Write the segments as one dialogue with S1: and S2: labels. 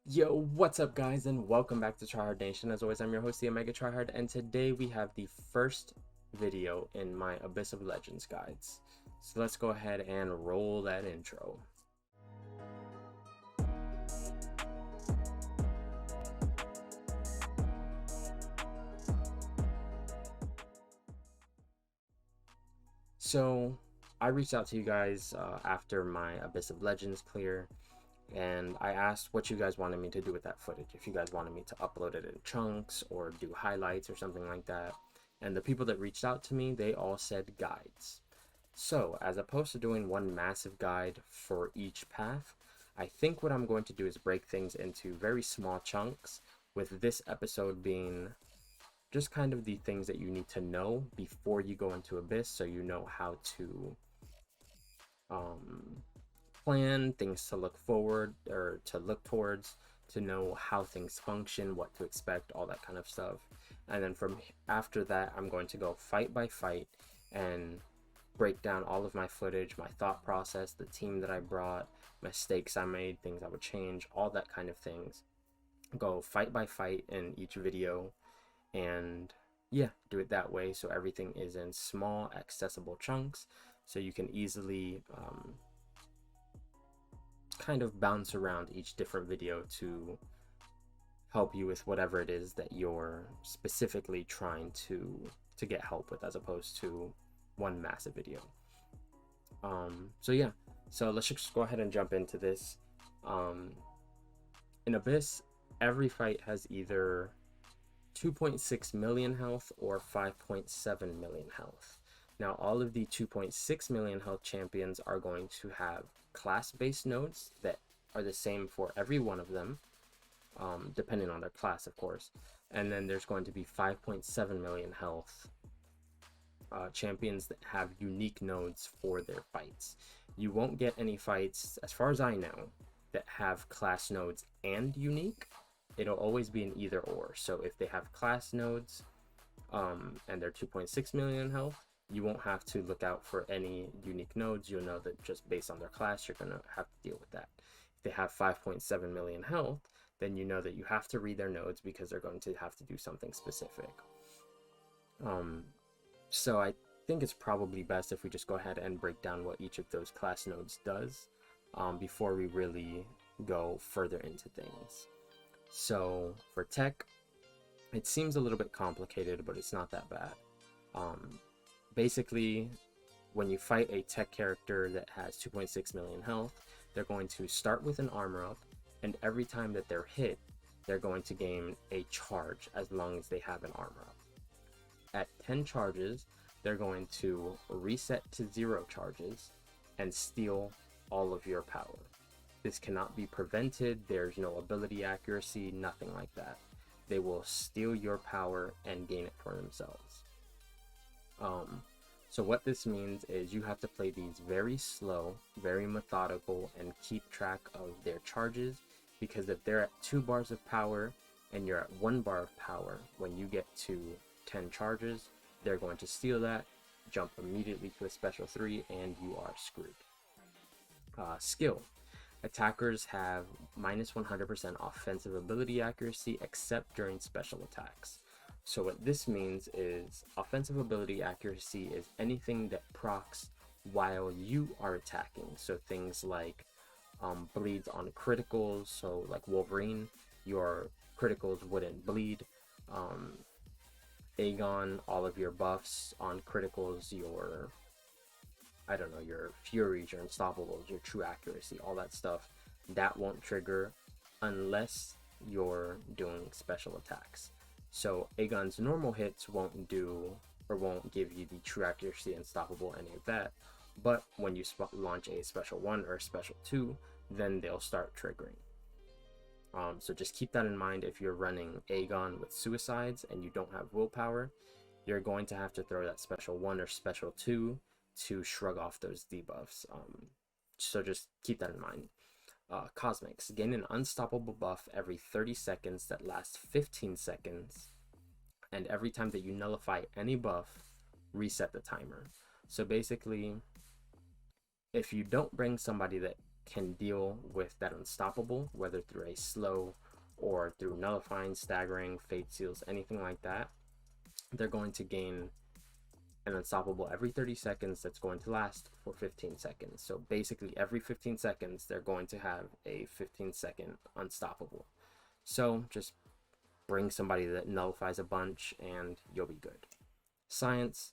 S1: Yo, what's up guys, and welcome back to Tryhard Nation. As always, I'm your host, the omegatryhard, and today we have the first video in my Abyss of Legends guides. So let's go ahead and roll that intro. So I reached out to you guys after my Abyss of Legends clear, and I asked what you guys wanted me to do with that footage. If you guys wanted me to upload it in chunks or do highlights or something like that. And the people that reached out to me, they all said guides. So as opposed to doing one massive guide for each path, I think what I'm going to do is break things into very small chunks, with this episode being just kind of the things that you need to know before you go into Abyss, so you know how to um, plan, things to look forward or to look towards, to know how things function, what to expect, all that kind of stuff. And then from after that, I'm going to go fight by fight and break down all of my footage, my thought process, the team that I brought, mistakes I made, things I would change, all that kind of things. Go fight by fight in each video, and yeah, do it that way so everything is in small accessible chunks, so you can easily kind of bounce around each different video to help you with whatever it is that you're specifically trying to get help with, as opposed to one massive video. So yeah, so let's just go ahead and jump into this. In Abyss, every fight has either 2.6 million health or 5.7 million health. Now, all of the 2.6 million health champions are going to have class-based nodes that are the same for every one of them, depending on their class, of course. And then there's going to be 5.7 million health champions that have unique nodes for their fights. You won't get any fights, as far as I know, that have class nodes and unique. It'll always be an either or. So if they have class nodes and they're 2.6 million health, you won't have to look out for any unique nodes. You'll know that just based on their class, you're going to have to deal with that. If they have 5.7 million health, then you know that you have to read their nodes because they're going to have to do something specific. So I think it's probably best if we just go ahead and break down what each of those class nodes does before we really go further into things. So for tech, it seems a little bit complicated, but it's not that bad. Basically, when you fight a tech character that has 2.6 million health, they're going to start with an armor up, and every time that they're hit, they're going to gain a charge as long as they have an armor up. At 10 charges, they're going to reset to 0 charges and steal all of your power. This cannot be prevented. There's no ability accuracy, nothing like that. They will steal your power and gain it for themselves. So what this means is you have to play these very slow, very methodical, and keep track of their charges, because if they're at 2 bars of power and you're at 1 bar of power, when you get to 10 charges, they're going to steal that, jump immediately to a special 3, and you are screwed. Skill. Attackers have minus 100% offensive ability accuracy except during special attacks. So what this means is offensive ability accuracy is anything that procs while you are attacking. So things like bleeds on criticals. So like Wolverine, your criticals wouldn't bleed. Aegon, all of your buffs on criticals, your your furies, your unstoppables, your true accuracy, all that stuff, that won't trigger unless you're doing special attacks. So Aegon's normal hits won't give you the true accuracy, unstoppable, any of that. But when you launch a special 1 or a special 2, then they'll start triggering. So just keep that in mind. If you're running Aegon with suicides and you don't have willpower, you're going to have to throw that special 1 or special 2 to shrug off those debuffs. So just keep that in mind. Cosmics. Gain an unstoppable buff every 30 seconds that lasts 15 seconds. And every time that you nullify any buff, reset the timer. So basically, if you don't bring somebody that can deal with that unstoppable, whether through a slow or through nullifying, staggering, fate seals, anything like that, they're going to gain an unstoppable every 30 seconds that's going to last for 15 seconds. So basically every 15 seconds, they're going to have a 15-second unstoppable. So just bring somebody that nullifies a bunch and you'll be good. Science,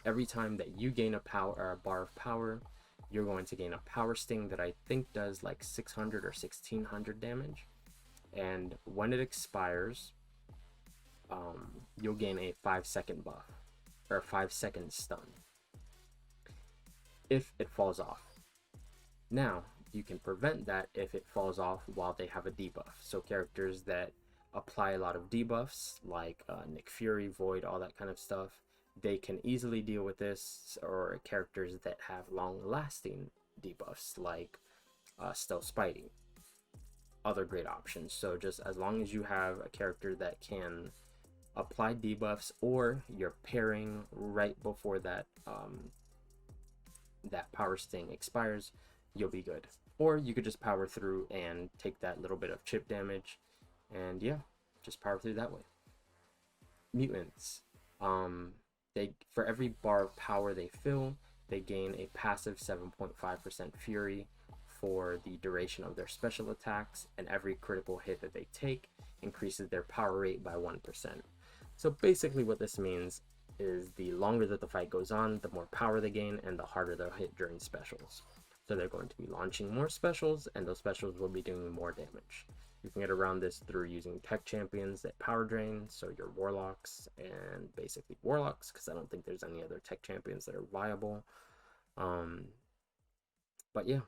S1: every time that you gain a power or a bar of power, you're going to gain a power sting that I think does like 600 or 1600 damage. And when it expires, you'll gain a 5-second buff or a 5-second stun if it falls off. Now, you can prevent that if it falls off while they have a debuff. So characters that apply a lot of debuffs, like Nick Fury, Void, all that kind of stuff, they can easily deal with this, or characters that have long-lasting debuffs, like Stealth Spidey. Other great options. So just as long as you have a character that can apply debuffs, or you're pairing right before that that power sting expires, you'll be good. Or you could just power through and take that little bit of chip damage, and yeah, just power through that way. Mutants, they, for every bar of power they fill, they gain a passive 7.5% fury for the duration of their special attacks, and every critical hit that they take increases their power rate by 1%. So basically what this means is the longer that the fight goes on, the more power they gain and the harder they'll hit during specials. So they're going to be launching more specials, and those specials will be doing more damage. You can get around this through using tech champions that power drain, so your warlocks and basically warlocks, because I don't think there's any other tech champions that are viable. But yeah.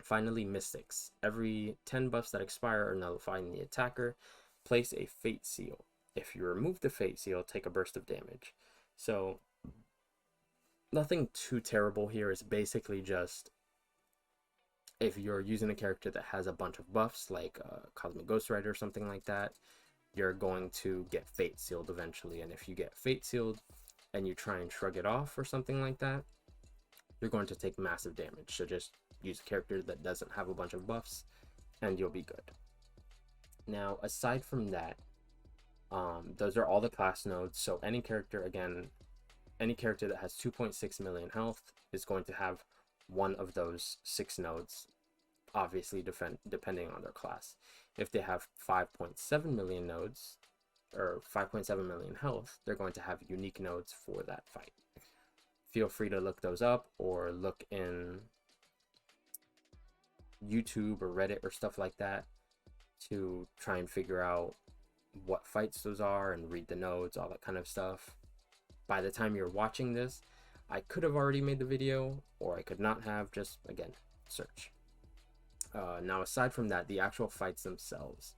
S1: Finally, mystics. Every 10 buffs that expire or nullify in the attacker, place a fate seal. If you remove the fate seal, take a burst of damage. So nothing too terrible here. Is basically just, if you're using a character that has a bunch of buffs, like Cosmic Ghost Rider or something like that, you're going to get fate sealed eventually. And if you get fate sealed and you try and shrug it off or something like that, you're going to take massive damage. So just use a character that doesn't have a bunch of buffs and you'll be good. Now, aside from that, those are all the class nodes. So any character, again, any character that has 2.6 million health is going to have one of those 6 nodes, obviously depending on their class. If they have 5.7 million nodes or 5.7 million health, they're going to have unique nodes for that fight. Feel free to look those up, or look in YouTube or Reddit or stuff like that to try and figure out what fights those are and read the nodes, all that kind of stuff. By the time you're watching this, I could have already made the video, or I could not have. Just, again, search. Now, aside from that, the actual fights themselves.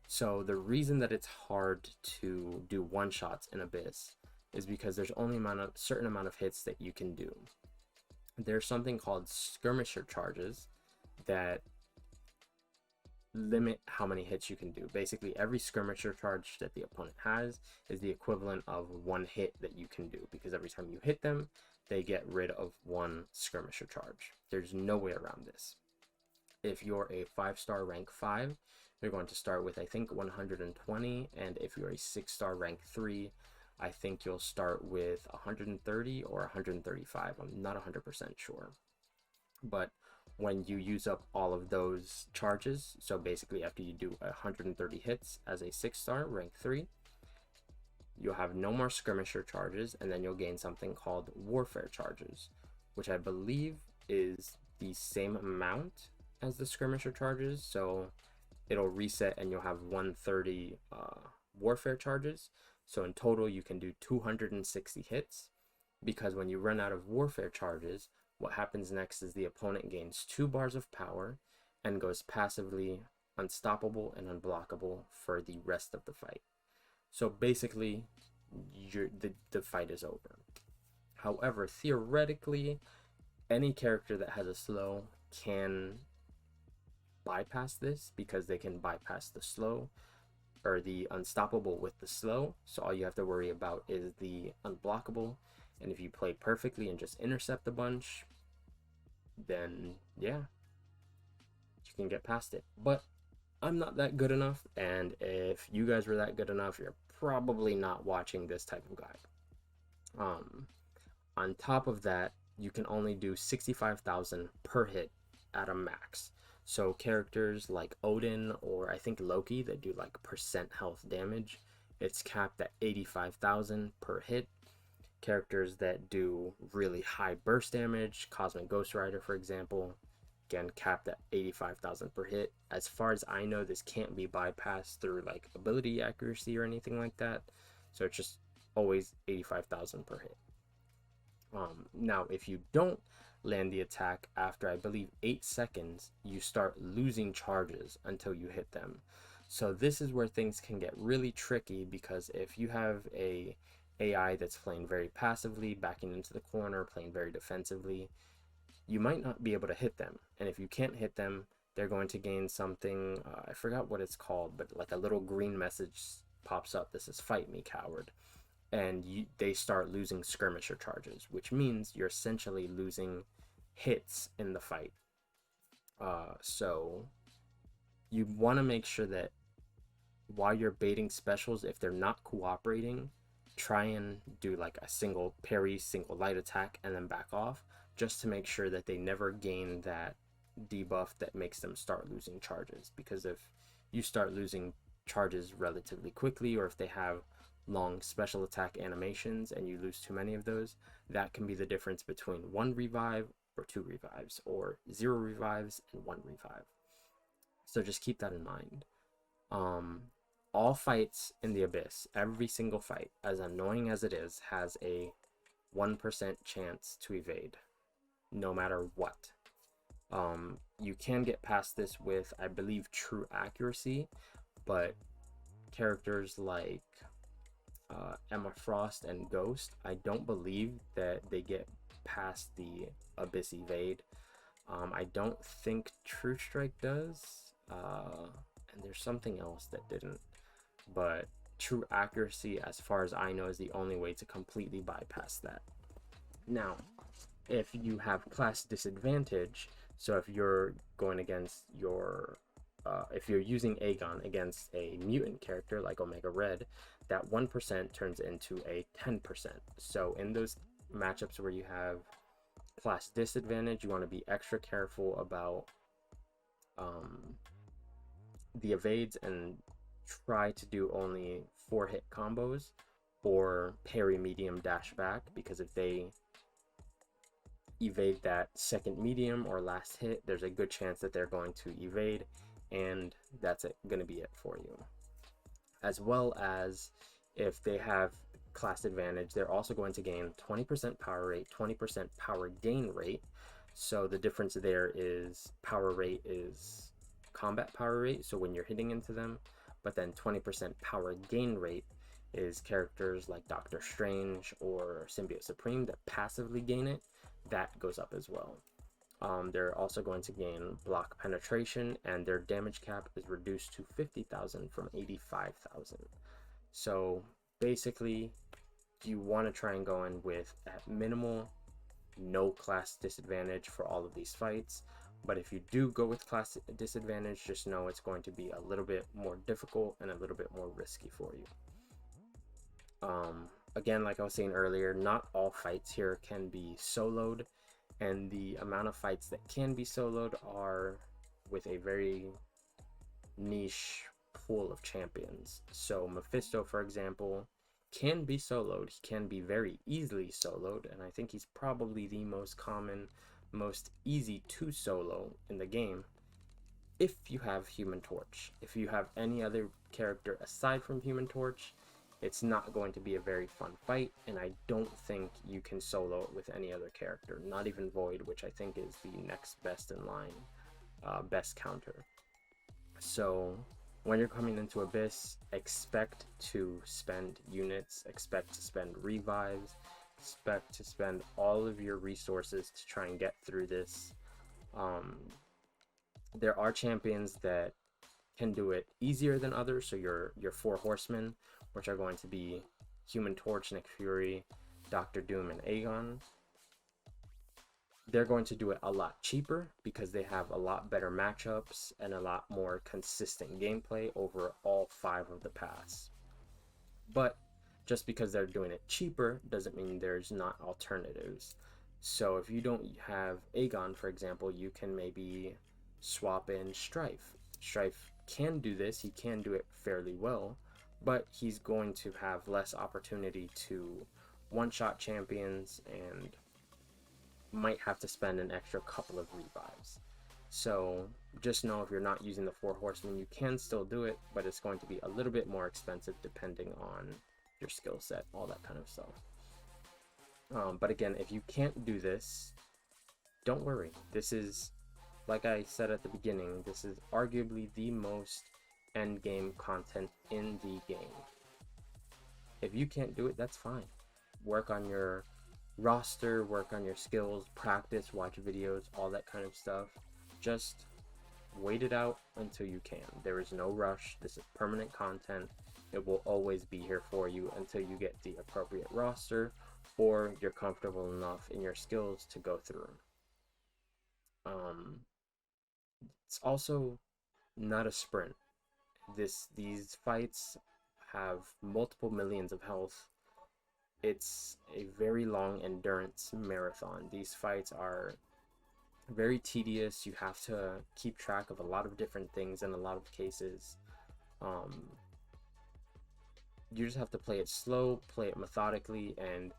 S1: So the reason that it's hard to do one-shots in Abyss is because there's only a certain amount of hits that you can do. There's something called skirmisher charges that limit how many hits you can do. Basically, every skirmisher charge that the opponent has is the equivalent of one hit that you can do, because every time you hit them, they get rid of one skirmisher charge. There's no way around this. If you're a 5-star rank 5, you're going to start with, I think, 120, and if you're a 6-star rank 3, I think you'll start with 130 or 135. I'm not 100% sure. But when you use up all of those charges, so basically after you do 130 hits as a 6-star rank 3, you'll have no more skirmisher charges, and then you'll gain something called warfare charges, which I believe is the same amount as the skirmisher charges. So it'll reset and you'll have 130 warfare charges. So in total, you can do 260 hits, because when you run out of warfare charges, what happens next is the opponent gains 2 bars of power and goes passively unstoppable and unblockable for the rest of the fight. So basically, the fight is over. However, theoretically, any character that has a slow can bypass this, because they can bypass the slow or the unstoppable with the slow. So all you have to worry about is the unblockable, and if you play perfectly and just intercept a bunch, then yeah, can get past it. But I'm not that good enough, and if you guys were that good enough, you're probably not watching this type of guide. On top of that, you can only do 65,000 per hit at a max. So characters like Odin or I think Loki that do like percent health damage, it's capped at 85,000 per hit. Characters that do really high burst damage, Cosmic Ghost Rider for example, again capped at 85,000 per hit. As far as I know, this can't be bypassed through like ability accuracy or anything like that, so it's just always 85,000 per hit. Now if you don't land the attack after I believe 8 seconds, you start losing charges until you hit them. So this is where things can get really tricky, because if you have a AI that's playing very passively, backing into the corner, playing very defensively, you might not be able to hit them. And if you can't hit them, they're going to gain something, I forgot what it's called, but like a little green message pops up that says "Fight me, coward." And they start losing skirmisher charges, which means you're essentially losing hits in the fight. So you want to make sure that while you're baiting specials, if they're not cooperating, try and do like a single parry, single light attack, and then back off, just to make sure that they never gain that debuff that makes them start losing charges. Because if you start losing charges relatively quickly, or if they have long special attack animations and you lose too many of those, that can be the difference between 1 revive or 2 revives, or 0 revives and 1 revive. So just keep that in mind. All fights in the Abyss, every single fight, as annoying as it is, has a 1% chance to evade, no matter what. You can get past this with, I believe, true accuracy, but characters like Emma Frost and Ghost, I don't believe that they get past the Abyss evade. I don't think True Strike does, and there's something else that didn't, but true accuracy, as far as I know, is the only way to completely bypass that. Now, if you have class disadvantage, so if you're going against your if you're using Aegon against a mutant character like Omega Red, that 1% turns into a 10%. So in those matchups where you have class disadvantage, you want to be extra careful about the evades, and try to do only 4-hit combos or parry medium dash back, because if they evade that second medium or last hit, there's a good chance that they're going to evade, and that's going to be it for you. As well as if they have class advantage, they're also going to gain 20% power rate, 20% power gain rate. So the difference there is power rate is combat power rate, so when you're hitting into them, but then 20% power gain rate is characters like Doctor Strange or Symbiote Supreme that passively gain it. That goes up as well. They're also going to gain block penetration, and their damage cap is reduced to 50,000 from 85,000. So basically, you want to try and go in with at minimal no class disadvantage for all of these fights. But if you do go with class disadvantage, just know it's going to be a little bit more difficult and a little bit more risky for you. Again, like I was saying earlier, not all fights here can be soloed, and the amount of fights that can be soloed are with a very niche pool of champions. So Mephisto, for example, can be soloed. He can be very easily soloed, and I think he's probably the most common, most easy to solo in the game if you have Human Torch. If you have any other character aside from Human Torch, it's not going to be a very fun fight, and I don't think you can solo it with any other character, not even Void, which I think is the next best in line, best counter. So when you're coming into Abyss, expect to spend units, expect to spend revives, expect to spend all of your resources to try and get through this. There are champions that can do it easier than others, so your 4 horsemen, which are going to be Human Torch, Nick Fury, Doctor Doom, and Aegon. they're going to do it a lot cheaper because they have a lot better matchups and a lot more consistent gameplay over all 5 of the paths. But just because they're doing it cheaper doesn't mean there's not alternatives. So if you don't have Aegon, for example, you can maybe swap in Strife. Strife can do this, he can do it fairly well, but he's going to have less opportunity to one-shot champions and might have to spend an extra couple of revives. So just know if you're not using the 4 horsemen, you can still do it, but it's going to be a little bit more expensive depending on your skill set, all that kind of stuff. But again, if you can't do this, don't worry. This is, like I said at the beginning, this is arguably the most end game content in the game. If you can't do it, that's fine. Work on your roster, work on your skills, practice, watch videos, all that kind of stuff. Just wait it out until you can. There is no rush. This is permanent content. It will always be here for you until you get the appropriate roster or you're comfortable enough in your skills to go through. It's also not a sprint. These fights have multiple millions of health. It's a very long endurance marathon. These fights are very tedious. You have to keep track of a lot of different things in a lot of cases. You just have to play it slow, play it methodically, and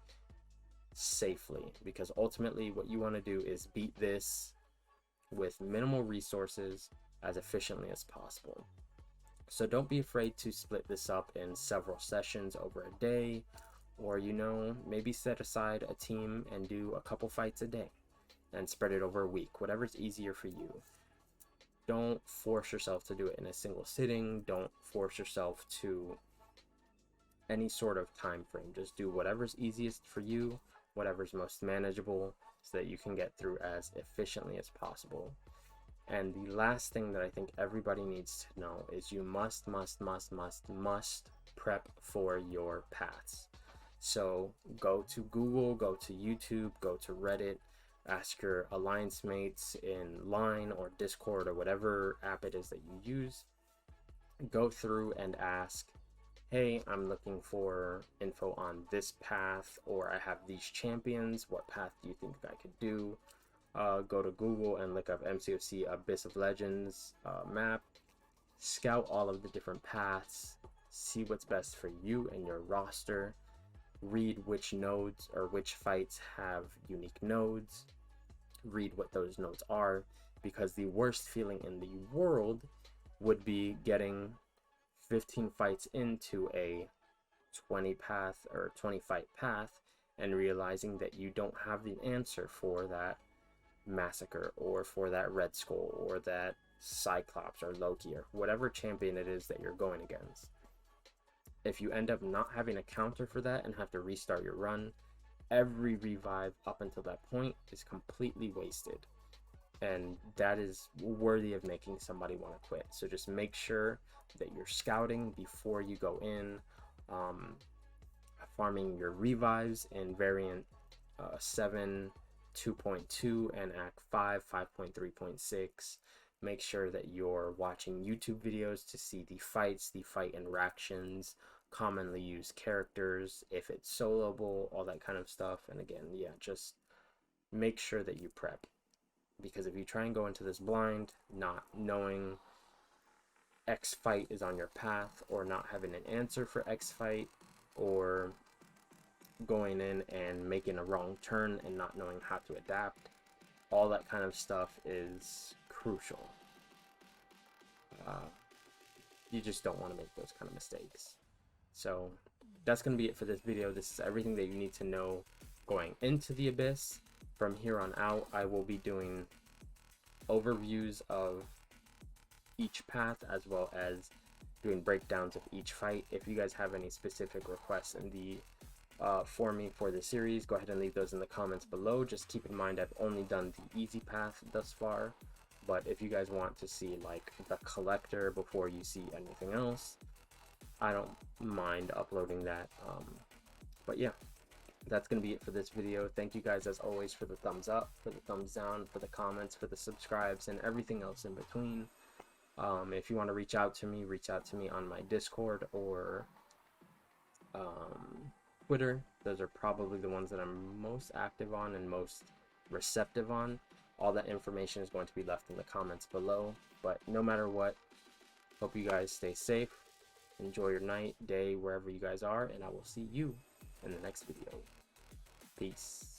S1: safely, because ultimately what you want to do is beat this with minimal resources as efficiently as possible. So don't be afraid to split this up in several sessions over a day, or maybe set aside a team and do a couple fights a day and spread it over a week, whatever's easier for you. Don't force yourself to do it in a single sitting. Don't force yourself to any sort of time frame. Just do whatever's easiest for you, whatever's most manageable, so that you can get through as efficiently as possible. And the last thing that I think everybody needs to know is you must prep for your paths. So go to Google, go to YouTube, go to Reddit, ask your alliance mates in Line or Discord or whatever app it is that you use. Go through and ask, hey, I'm looking for info on this path, or I have these champions. What path do you think I could do? Go to Google and look up MCOC Abyss of Legends map. Scout all of the different paths. See what's best for you and your roster. Read which nodes or which fights have unique nodes. Read what those nodes are, because the worst feeling in the world would be getting 15 fights into a 20 path or 20 fight path and realizing that you don't have the answer for that Massacre or for that Red Skull or that Cyclops or Loki or whatever champion it is that you're going against. If you end up not having a counter for that and have to restart your run, every revive up until that point is completely wasted, and that is worthy of making somebody want to quit. So just make sure that you're scouting before you go in, farming your revives in variant 7 2.2 and Act 5 5.3.6. Make sure that you're watching YouTube videos to see the fights, the fight interactions, commonly used characters, if it's soloable, all that kind of stuff. And again, yeah, just make sure that you prep, because if you try and go into this blind, not knowing X fight is on your path, or not having an answer for X fight, or going in and making a wrong turn and not knowing how to adapt, all that kind of stuff is crucial. You just don't want to make those kind of mistakes. So that's going to be it for this video. This is everything that you need to know going into the Abyss. From here on out, I will be doing overviews of each path as well as doing breakdowns of each fight. If you guys have any specific requests in the for me for the series, go ahead and leave those in the comments below. Just keep in mind I've only done the easy path thus far, but if you guys want to see like the collector before you see anything else, I don't mind uploading that. But yeah, that's going to be it for this video. Thank you guys as always for the thumbs up, for the thumbs down, for the comments, for the subscribes, and everything else in between. If you want to reach out to me on my Discord or Twitter. Those are probably the ones that I'm most active on and most receptive on. All that information is going to be left in the comments below. But no matter what, hope you guys stay safe. Enjoy your night, day, wherever you guys are, and I will see you in the next video. Peace.